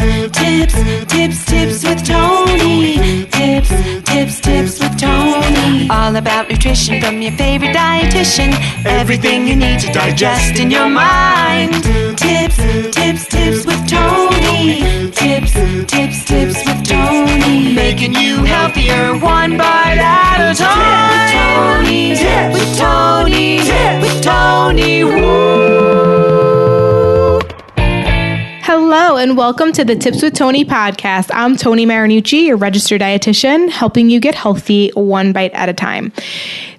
Tips with Tony. Tips with Tony. All about nutrition from your favorite dietitian. Everything you need to digest in your mind. Tips with Tony. Tips with Tony. Making you healthier one bite at a time. With Tony. Woo. Hello and welcome to the Tips with Tony podcast. I'm Tony Marinucci, your registered dietitian, helping you get healthy one bite at a time.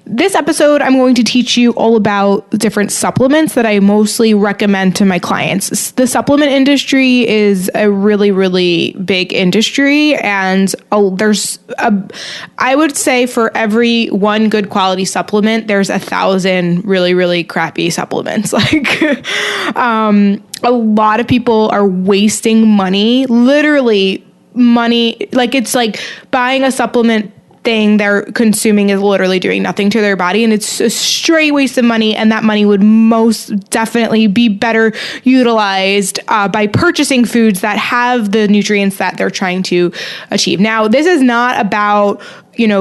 This episode, I'm going to teach you all about different supplements that I mostly recommend to my clients. The supplement industry is a really, really big industry, and I would say for every one good quality supplement, there's 1,000 really, really crappy supplements. A lot of people are wasting money, literally money. It's like buying a supplement thing they're consuming is literally doing nothing to their body, and it's a straight waste of money, and that money would most definitely be better utilized by purchasing foods that have the nutrients that they're trying to achieve. Now, this is not about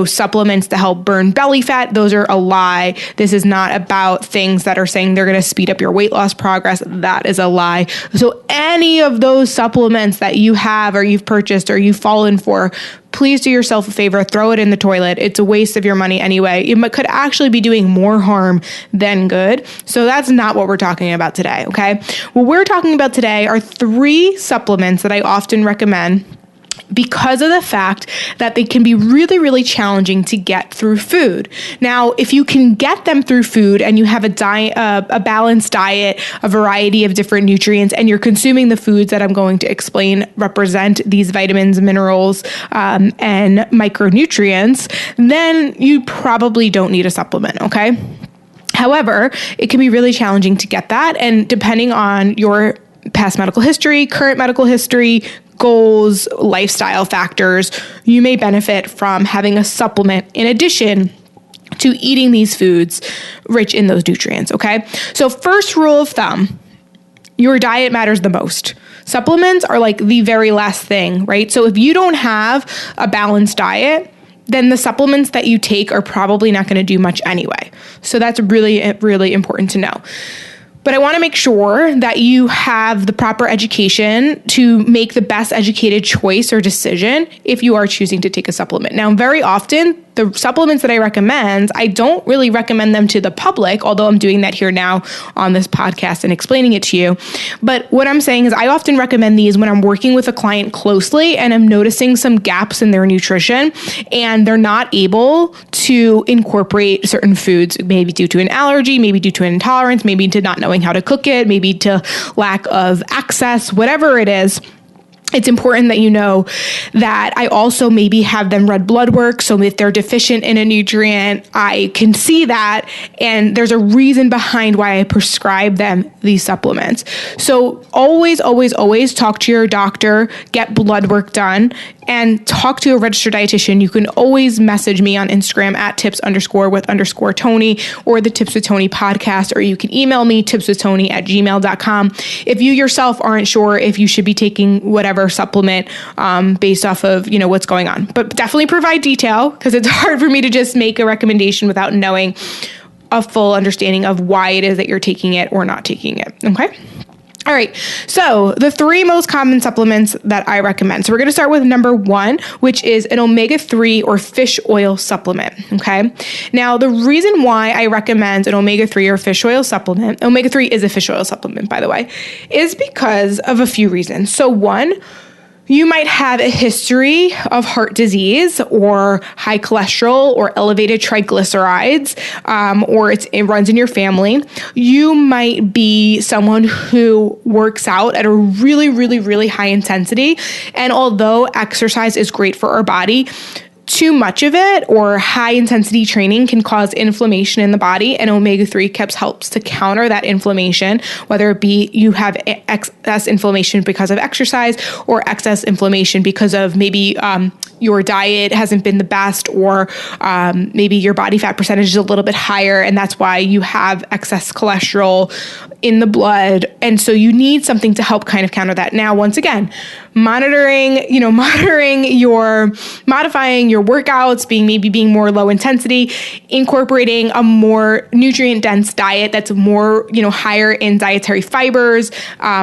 supplements to help burn belly fat. Those are a lie. This is not about things that are saying they're going to speed up your weight loss progress. That is a lie. So any of those supplements that you have or you've purchased or you've fallen for, please do yourself a favor, throw it in the toilet. It's a waste of your money anyway. It could actually be doing more harm than good. So that's not what we're talking about today, okay? What we're talking about today are 3 supplements that I often recommend because of the fact that they can be really, really challenging to get through food. Now, if you can get them through food and you have a balanced diet, a variety of different nutrients, and you're consuming the foods that I'm going to explain represent these vitamins, minerals, and micronutrients, then you probably don't need a supplement, okay? However, it can be really challenging to get that, and depending on your past medical history, current medical history, goals, lifestyle factors, you may benefit from having a supplement in addition to eating these foods rich in those nutrients, okay? So first rule of thumb, your diet matters the most. Supplements are like the very last thing, right? So if you don't have a balanced diet, then the supplements that you take are probably not going to do much anyway. So that's really, really important to know. But I want to make sure that you have the proper education to make the best educated choice or decision if you are choosing to take a supplement. Now, very often, the supplements that I recommend, I don't really recommend them to the public, although I'm doing that here now on this podcast and explaining it to you. But what I'm saying is I often recommend these when I'm working with a client closely and I'm noticing some gaps in their nutrition and they're not able to incorporate certain foods, maybe due to an allergy, maybe due to an intolerance, maybe to not knowing how to cook it, maybe to lack of access, whatever it is. It's important that you know that I also maybe have them read blood work. So if they're deficient in a nutrient, I can see that. And there's a reason behind why I prescribe them these supplements. So always talk to your doctor, get blood work done, and talk to a registered dietitian. You can always message me on Instagram at tips_with_Tony or the Tips with Tony podcast, or you can email me tipswithtony@gmail.com. If you yourself aren't sure if you should be taking whatever supplement based off of what's going on, but definitely provide detail, because it's hard for me to just make a recommendation without knowing a full understanding of why it is that you're taking it or not taking it. Okay. All right, so the 3 most common supplements that I recommend. So we're going to start with number 1, which is an omega-3 or fish oil supplement, okay? Now, the reason why I recommend an omega-3 or fish oil supplement, omega-3 is a fish oil supplement, by the way, is because of a few reasons. So 1, you might have a history of heart disease or high cholesterol or elevated triglycerides, or it runs in your family. You might be someone who works out at a really, really, really high intensity. And although exercise is great for our body, too much of it or high intensity training can cause inflammation in the body, and omega-3 helps to counter that inflammation, whether it be you have excess inflammation because of exercise or excess inflammation because of maybe your diet hasn't been the best, or maybe your body fat percentage is a little bit higher, and that's why you have excess cholesterol in the blood. And so you need something to help kind of counter that. Now, once again, modifying your workouts, being more low intensity, incorporating a more nutrient dense diet that's more, higher in dietary fibers.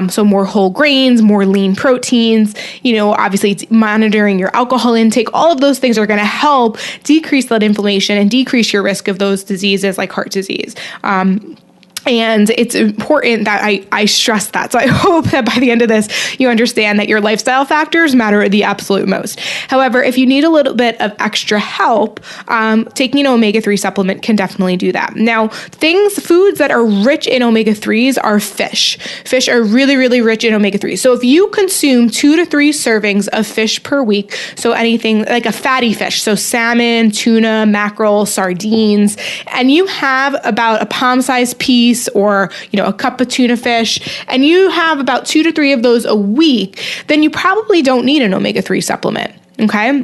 So more whole grains, more lean proteins, obviously it's monitoring your alcohol intake. All of those things are going to help decrease that inflammation and decrease your risk of those diseases like heart disease. And it's important that I stress that. So I hope that by the end of this, you understand that your lifestyle factors matter the absolute most. However, if you need a little bit of extra help, taking an omega-3 supplement can definitely do that. Now, foods that are rich in omega-3s are fish. Fish are really, really rich in omega-3. So if you consume 2 to 3 servings of fish per week, so anything like a fatty fish, so salmon, tuna, mackerel, sardines, and you have about a palm-sized piece or, a cup of tuna fish, and you have about 2 to 3 of those a week, then you probably don't need an omega-3 supplement. Okay.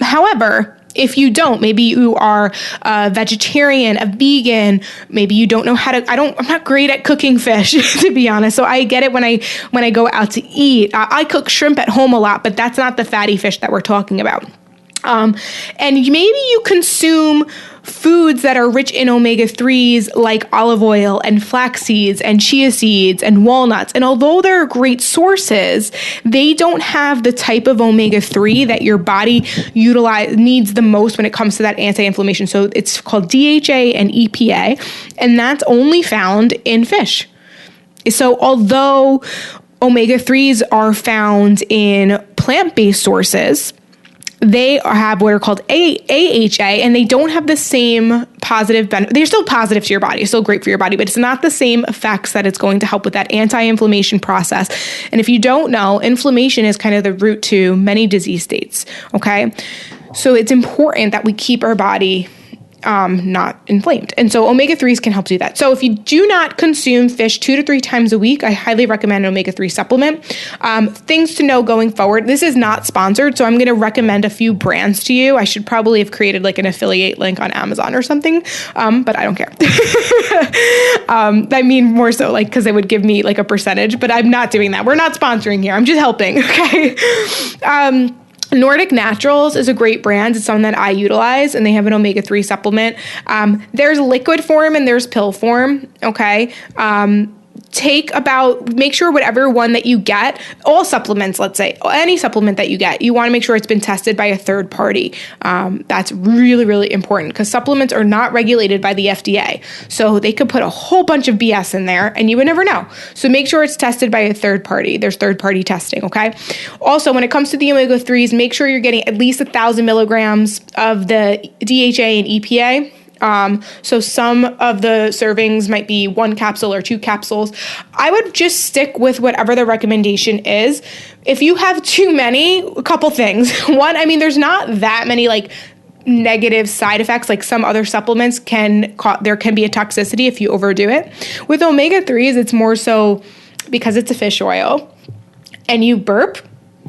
However, if you don't, maybe you are a vegetarian, a vegan, maybe you don't know how to, I'm not great at cooking fish, to be honest. So I get it when I go out to eat. I cook shrimp at home a lot, but that's not the fatty fish that we're talking about. And maybe you consume foods that are rich in omega-3s like olive oil and flax seeds and chia seeds and walnuts. And although they're great sources, they don't have the type of omega-3 that your body needs the most when it comes to that anti-inflammation. So it's called DHA and EPA, and that's only found in fish. So although omega-3s are found in plant-based sources, they have what are called AHA, and they don't have the same positive benefit. They're still positive to your body, still great for your body, but it's not the same effects that it's going to help with that anti-inflammation process. And if you don't know, inflammation is kind of the root to many disease states, okay? So it's important that we keep our body not inflamed. And so omega-3s can help do that. So if you do not consume fish 2 to 3 times a week, I highly recommend an omega-3 supplement. Things to know going forward. This is not sponsored, so I'm going to recommend a few brands to you. I should probably have created like an affiliate link on Amazon or something, but I don't care. I mean, more so like because it would give me like a percentage, but I'm not doing that. We're not sponsoring here. I'm just helping, okay? Nordic Naturals is a great brand. It's something that I utilize, and they have an omega-3 supplement. There's liquid form and there's pill form, okay? Make sure whatever one that you get, all supplements, let's say, any supplement that you get, you want to make sure it's been tested by a third party. That's really, really important because supplements are not regulated by the FDA. So they could put a whole bunch of BS in there and you would never know. So make sure it's tested by a third party. There's third party testing, okay? Also, when it comes to the omega-3s, make sure you're getting at least 1,000 milligrams of the DHA and EPA. So some of the servings might be 1 capsule or 2 capsules. I would just stick with whatever the recommendation is. If you have too many, a couple things. One, I mean, there's not that many like negative side effects like some other supplements there can be a toxicity if you overdo it. With omega-3s, it's more so because it's a fish oil and you burp,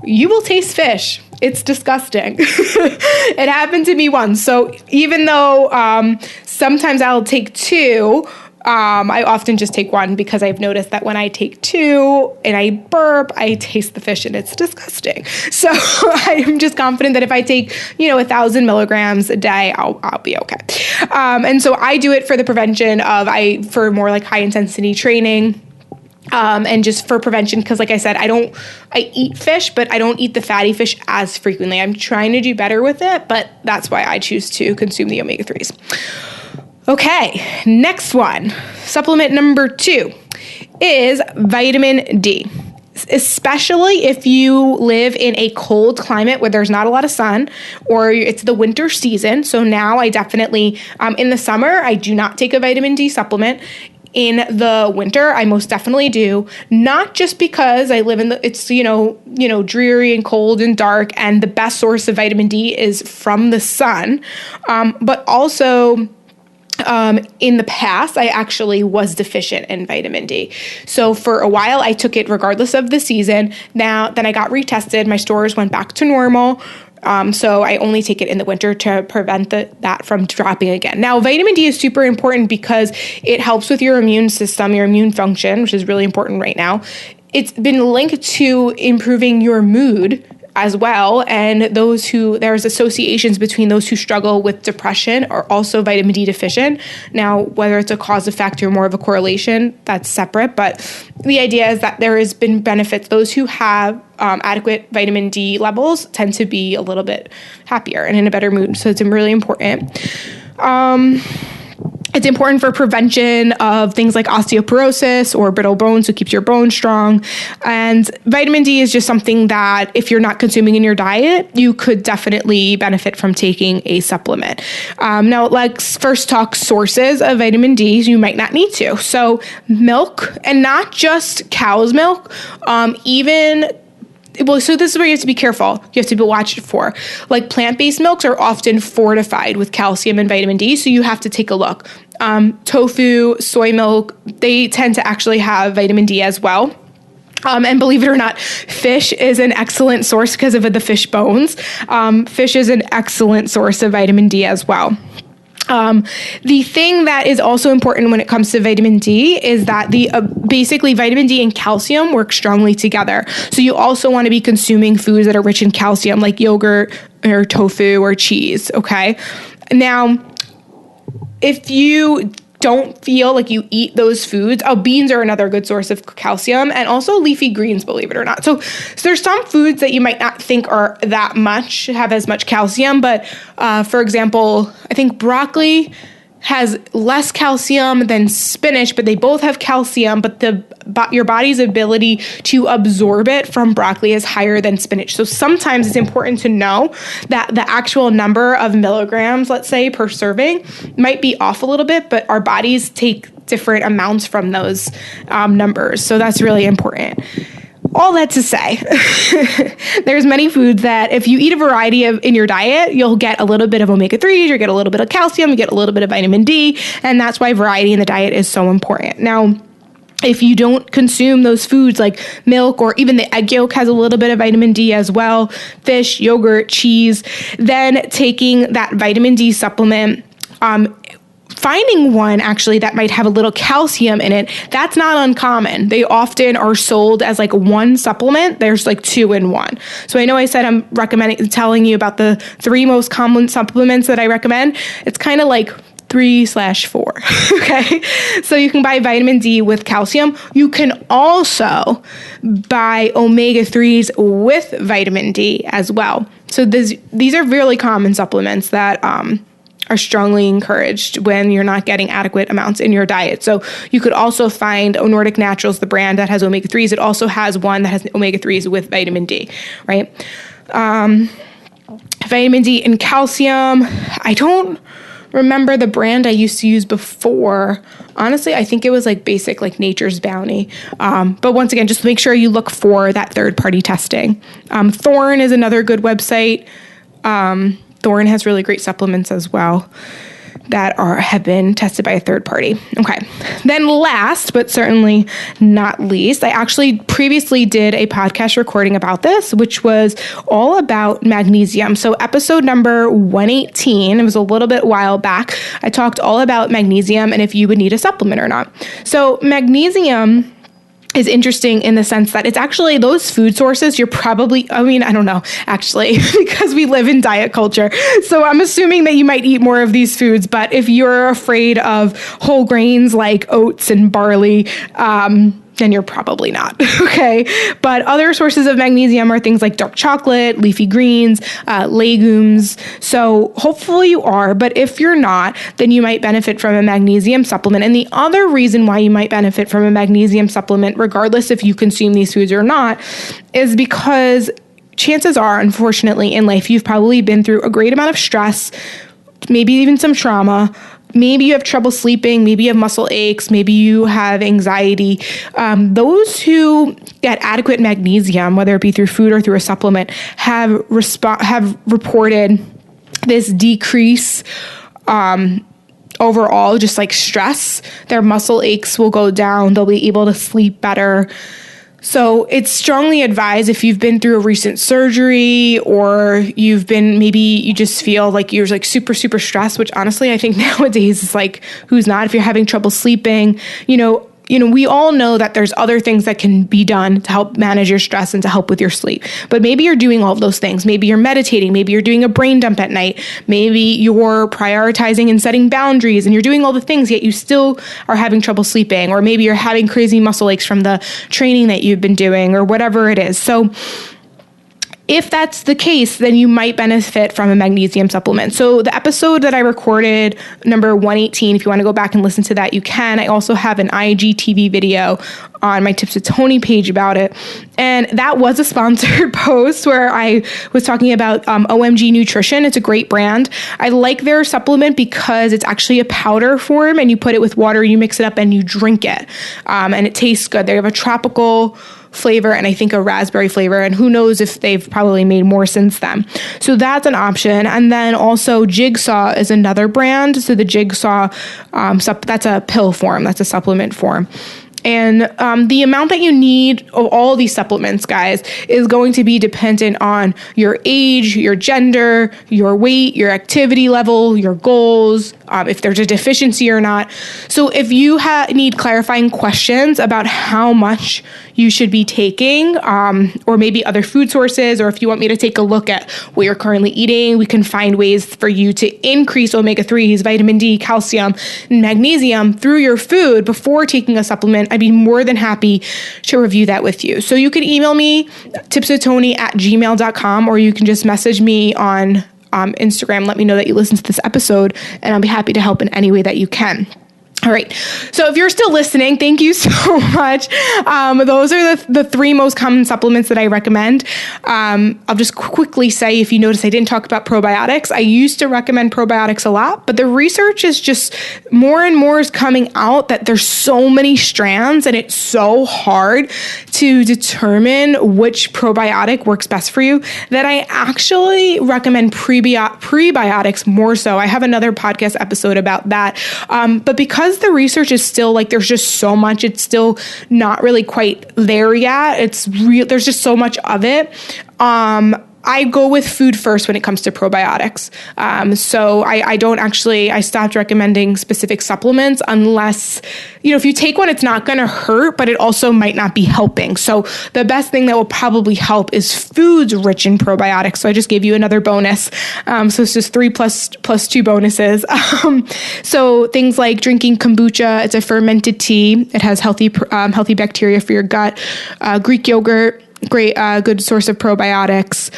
you will taste fish. It's disgusting. It happened to me once. So even though sometimes I'll take 2, I often just take 1 because I've noticed that when I take 2 and I burp, I taste the fish and it's disgusting. So I'm just confident that if I take, 1,000 milligrams a day, I'll be okay. And so I do it for the prevention for more like high intensity training. And just for prevention, because like I said, I eat fish, but I don't eat the fatty fish as frequently. I'm trying to do better with it, but that's why I choose to consume the omega-3s. Okay, next one, supplement number 2 is vitamin D. Especially if you live in a cold climate where there's not a lot of sun or it's the winter season. So now I definitely, in the summer, I do not take a vitamin D supplement. in the winter. I most definitely do. Not just because I live in it's dreary and cold and dark, and the best source of vitamin D is from the sun, but also in the past, I actually was deficient in vitamin D. So for a while, I took it regardless of the season. Then I got retested. My stores went back to normal. So I only take it in the winter to prevent that from dropping again. Now, vitamin D is super important because it helps with your immune system, your immune function, which is really important right now. It's been linked to improving your mood as well, and there's associations between those who struggle with depression are also vitamin D deficient. Now, whether it's a cause effect or more of a correlation, that's separate, but the idea is that there has been benefits. Those who have adequate vitamin D levels tend to be a little bit happier and in a better mood, so it's really important. It's important for prevention of things like osteoporosis or brittle bones, so it keeps your bones strong. And vitamin D is just something that if you're not consuming in your diet, you could definitely benefit from taking a supplement. Now, let's first talk sources of vitamin D. You might not need to. So milk, and not just cow's milk, so this is where you have to be careful. You have to be watched for. Like plant-based milks are often fortified with calcium and vitamin D, so you have to take a look. Tofu, soy milk, they tend to actually have vitamin D as well. And believe it or not, fish is an excellent source because of the fish bones. Fish is an excellent source of vitamin D as well. The thing that is also important when it comes to vitamin D is that basically vitamin D and calcium work strongly together. So you also want to be consuming foods that are rich in calcium, like yogurt or tofu or cheese. Okay. Now, if you don't feel like you eat those foods, beans are another good source of calcium, and also leafy greens, believe it or not. So there's some foods that you might not think are have as much calcium, but for example, I think broccoli has less calcium than spinach, but they both have calcium, but your body's ability to absorb it from broccoli is higher than spinach. So sometimes it's important to know that the actual number of milligrams, let's say, per serving might be off a little bit, but our bodies take different amounts from those numbers. So that's really important. All that to say, there's many foods that if you eat a variety of in your diet, you'll get a little bit of omega-3s, you get a little bit of calcium, you get a little bit of vitamin D, and that's why variety in the diet is so important. Now, if you don't consume those foods like milk, or even the egg yolk has a little bit of vitamin D as well, fish, yogurt, cheese, then taking that vitamin D supplement, finding one actually that might have a little calcium in it, that's not uncommon. They often are sold as like one supplement. There's like 2 in 1. So I know I said I'm telling you about the 3 most common supplements that I recommend. It's kind of like 3/4. Okay. So you can buy vitamin D with calcium. You can also buy omega-3s with vitamin D as well. So these are really common supplements that, are strongly encouraged when you're not getting adequate amounts in your diet. So you could also find Nordic Naturals, the brand that has omega-3s. It also has one that has omega-3s with vitamin D, right? Vitamin D and calcium. I don't remember the brand I used to use before. Honestly, I think it was like basic, like Nature's Bounty. But once again, just make sure you look for that third-party testing. Thorne is another good website. Thorne has really great supplements as well that have been tested by a third party. Okay. Then last, but certainly not least, I actually previously did a podcast recording about this, which was all about magnesium. So episode number 118, it was a little bit while back, I talked all about magnesium and if you would need a supplement or not. So magnesium is interesting in the sense that it's actually those food sources you're probably, I don't know, actually, because we live in diet culture. So I'm assuming that you might eat more of these foods, but if you're afraid of whole grains like oats and barley, then you're probably not, okay? But other sources of magnesium are things like dark chocolate, leafy greens, legumes. So hopefully you are, but if you're not, then you might benefit from a magnesium supplement. And the other reason why you might benefit from a magnesium supplement, regardless if you consume these foods or not, is because chances are, unfortunately, in life, you've probably been through a great amount of stress, maybe even some trauma, maybe you have trouble sleeping, maybe you have muscle aches, maybe you have anxiety. Those who get adequate magnesium, whether it be through food or through a supplement, have reported this decrease overall, just like stress. Their muscle aches will go down. They'll be able to sleep better. So it's strongly advised if you've been through a recent surgery or maybe you just feel like you're like super, super stressed, which honestly, I think nowadays is like, who's not? If you're having trouble sleeping, we all know that there's other things that can be done to help manage your stress and to help with your sleep. But maybe you're doing all of those things. Maybe you're meditating. Maybe you're doing a brain dump at night. Maybe you're prioritizing and setting boundaries and you're doing all the things, yet you still are having trouble sleeping. Or maybe you're having crazy muscle aches from the training that you've been doing or whatever it is. So if that's the case, then you might benefit from a magnesium supplement. So the episode that I recorded, number 118, if you want to go back and listen to that, you can. I also have an IGTV video on my Tips with Tony page about it. And that was a sponsored post where I was talking about OMG Nutrition. It's a great brand. I like their supplement because it's actually a powder form and you put it with water, you mix it up and you drink it. And it tastes good. They have a tropical flavor and I think a raspberry flavor, and who knows if they've probably made more since then. So that's an option. And then also Jigsaw is another brand. So the Jigsaw, that's a pill form, that's a supplement form. And the amount that you need of all these supplements, guys, is going to be dependent on your age, your gender, your weight, your activity level, your goals, if there's a deficiency or not. So if you need clarifying questions about how much you should be taking, or maybe other food sources, or if you want me to take a look at what you're currently eating, we can find ways for you to increase omega-3s, vitamin D, calcium, and magnesium through your food before taking a supplement. I'd be more than happy to review that with you. So you can email me, tipswithtony@gmail.com, or you can just message me on Instagram. Let me know that you listened to this episode, and I'll be happy to help in any way that you can. All right. So if you're still listening, thank you so much. Those are the three most common supplements that I recommend. I'll just quickly say, if you notice, I didn't talk about probiotics. I used to recommend probiotics a lot, but the research is just more and more is coming out that there's so many strands and it's so hard to determine which probiotic works best for you that I actually recommend prebiotics more so. I have another podcast episode about that. But because the research is still like, there's just so much, it's still not really quite there yet. There's just so much of it. I go with food first when it comes to probiotics. So I stopped recommending specific supplements unless, if you take one, it's not going to hurt, but it also might not be helping. So the best thing that will probably help is foods rich in probiotics. So I just gave you another bonus. So it's just 3 plus 2 bonuses. So things like drinking kombucha, it's a fermented tea. It has healthy bacteria for your gut. Greek yogurt, great, good source of probiotics.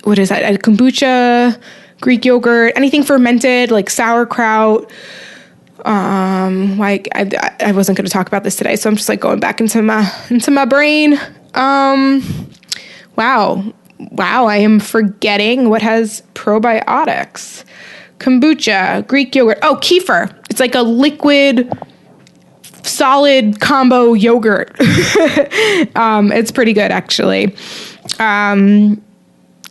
What is that? Kombucha, Greek yogurt, anything fermented like sauerkraut. I wasn't going to talk about this today, so I'm just like going back into my brain. Wow, I am forgetting what has probiotics. Kombucha, Greek yogurt. Oh, kefir. It's like a liquid solid combo yogurt. It's pretty good, actually.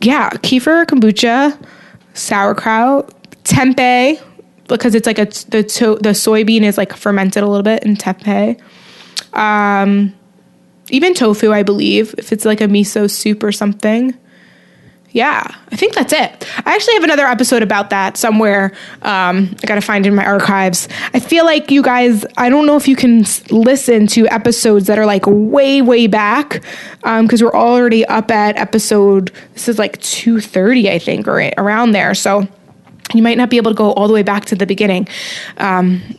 Kefir, kombucha, sauerkraut, tempeh, because it's like the soybean is like fermented a little bit in tempeh. Even tofu, I believe, if it's like a miso soup or something. Yeah, I think that's it. I actually have another episode about that somewhere. I got to find it in my archives. I feel like you guys, I don't know if you can listen to episodes that are like way, way back, because we're already up at episode, this is like 230, I think, or around there. So you might not be able to go all the way back to the beginning.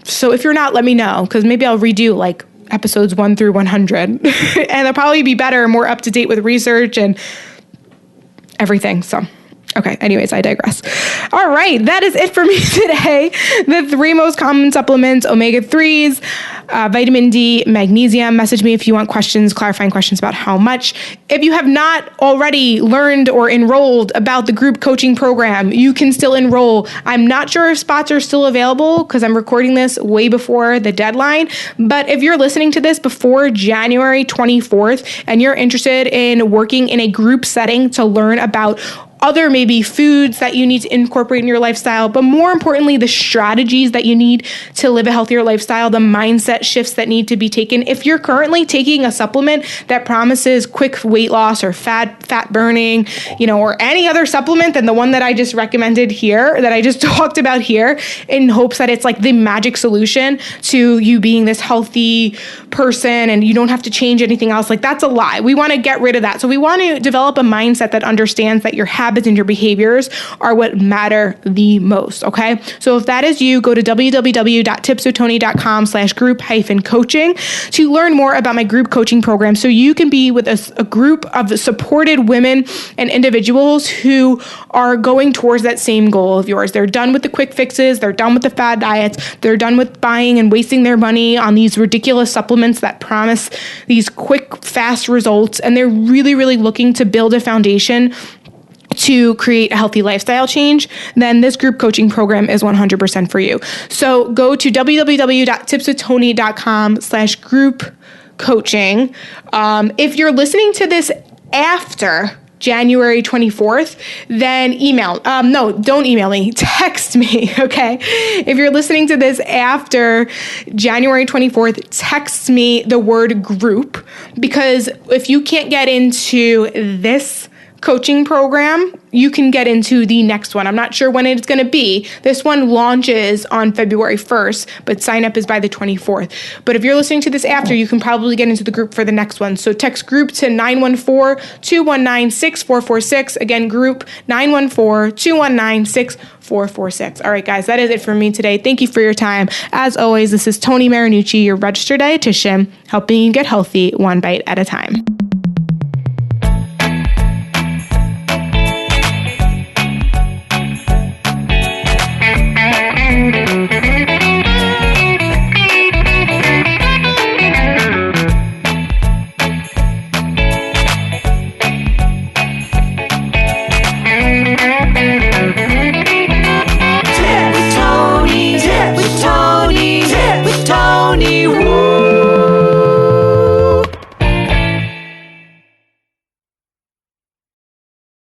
So if you're not, let me know, because maybe I'll redo like episodes 1 through 100. And they'll probably be better, more up to date with research and everything. So Okay, anyways, I digress. All right, that is it for me today. The 3 most common supplements: omega-3s, vitamin D, magnesium. Message me if you want questions, clarifying questions about how much. If you have not already learned or enrolled about the group coaching program, you can still enroll. I'm not sure if spots are still available because I'm recording this way before the deadline. But if you're listening to this before January 24th and you're interested in working in a group setting to learn about other maybe foods that you need to incorporate in your lifestyle, but more importantly, the strategies that you need to live a healthier lifestyle, the mindset shifts that need to be taken. If you're currently taking a supplement that promises quick weight loss or fat burning, or any other supplement than the one that I just recommended here, that I just talked about here, in hopes that it's like the magic solution to you being this healthy person and you don't have to change anything else, like that's a lie. We want to get rid of that. So we want to develop a mindset that understands that your habits and your behaviors are what matter the most. Okay. So if that is you, go to www.tipswithtony.com/group-coaching to learn more about my group coaching program. So you can be with a group of supported women and individuals who are going towards that same goal of yours. They're done with the quick fixes. They're done with the fad diets. They're done with buying and wasting their money on these ridiculous supplements that promise these quick, fast results. And they're really, really looking to build a foundation to create a healthy lifestyle change. Then this group coaching program is 100% for you. So go to www.tipswithtony.com/group coaching. If you're listening to this after January 24th, then don't email me, text me, okay? If you're listening to this after January 24th, text me the word group, because if you can't get into this coaching program, you can get into the next one. I'm not sure when it's going to be. This one launches on February 1st, but sign up is by the 24th. But if you're listening to this after, you can probably get into the group for the next one. So text group to 914-219-6446. Again, group 914-219-6446. All right, guys, that is it for me today. Thank you for your time. As always, this is Tony Marinucci, your registered dietitian, helping you get healthy one bite at a time.